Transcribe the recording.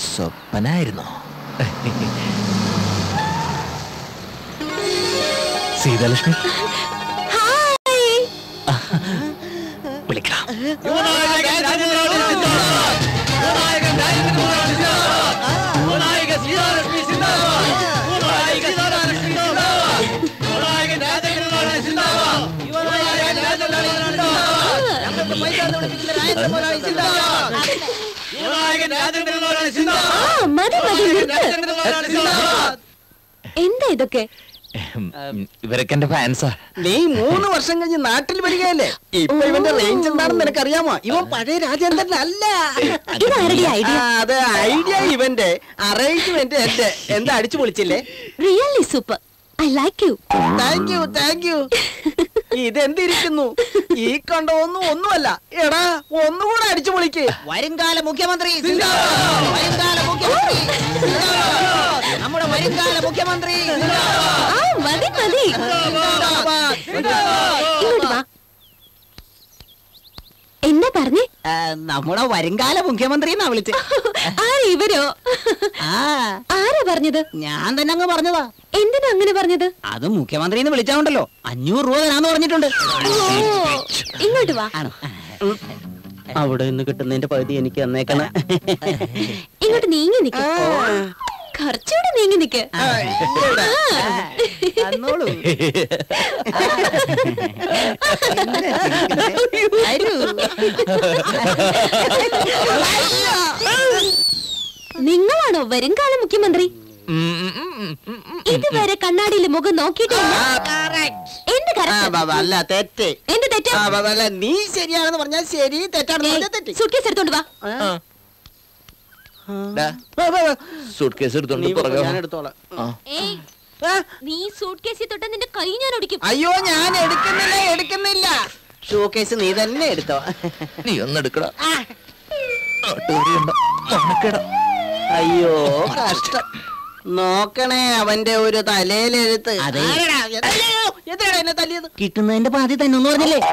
സ്വപ്നായിരുന്നോ? സീതാലക്ഷ്മി വിളിക്കാം. എന്താ ഇതൊക്കെ? ഇവരൊക്കെ എന്റെ ഫാൻസാ. നീ 3 വർഷം കഴിഞ്ഞ് നാട്ടിൽ വരികയല്ലേ? ഇപ്പൊ ഇവന്റെ റേഞ്ച് എന്താണെന്ന് നിനക്കറിയാമോ? ഇവൻ പഴയ രാജേന്ദ്രൻ അല്ല. അത് ഐഡിയ ഇവന്റെ, അറേഞ്ച്മെന്റ് എന്റെ. എന്താ അടിച്ചു പൊളിച്ചില്ലേ? Really super. I like you. Thank you. ഇതെന്തിരിക്കുന്നു? ഈ കണ്ട ഒന്നുമല്ല. എടാ ഒന്നുകൂടെ അടിച്ചു പൊളിക്ക്. വരുംകാല മുഖ്യമന്ത്രി, നമ്മുടെ വരുംകാല മുഖ്യമന്ത്രി. മതി മതി, ഇങ്ങോട്ട് വാ. എന്താ പറഞ്ഞേ? നമ്മുടെ വരുംകാല മുഖ്യമന്ത്രി എന്നാ വിളിച്ചേ. ഇവരോ? ആരാ പറഞ്ഞത്? ഞാൻ തന്നെ അങ്ങ് പറഞ്ഞതാ. എന്തിനാ അങ്ങനെ പറഞ്ഞത്? അത് മുഖ്യമന്ത്രി എന്ന് വിളിച്ചാണ്ടല്ലോ 500 രൂപ തരാന്ന് പറഞ്ഞിട്ടുണ്ട്. ഇങ്ങോട്ട് വാ. അവിടെ നിന്ന് കിട്ടുന്നതിന്റെ പകുതി എനിക്ക് തന്നേക്കണം. ഇങ്ങോട്ട് നീങ്ങി നിക്ക, കുറച്ചുകൂടെ നീങ്ങി നിക്ക. നിങ്ങളാണോ വരുംകാല മുഖ്യമന്ത്രി? ഇതുവരെ കണ്ണാടിയിൽ മുഖം നോക്കിയിട്ടില്ല. നീ ശരിയാണെന്ന് പറഞ്ഞാൽ ശരി, തെറ്റാണെന്ന് തെറ്റി. സൂട്ട്കേസ് എടുത്തോണ്ട് വാ. സൂട്ട്കേസ് എടുത്തോണ്ട് ഞാൻ എടുത്തോളാം. നീ സൂട്ട്കേസിൽ തൊട്ട നിന്റെ കൈ ഞാൻ ഒടിക്കും. അയ്യോ, ഞാൻ എടുക്കുന്നില്ല. ഷൂക്കേസ് നീ തന്നെ എടുത്തോ. നീ ഒന്ന് എടുക്കടാ. അയ്യോ കഷ്ടം. നോക്കണേ അവന്റെ ഒരു തലയിലെഴുത്ത്. എത്രയാണ് എന്നെ തല്ലിയത്? കിട്ടുന്നതിന്റെ പാതി തന്നെ ഒന്ന് പറഞ്ഞില്ലേ?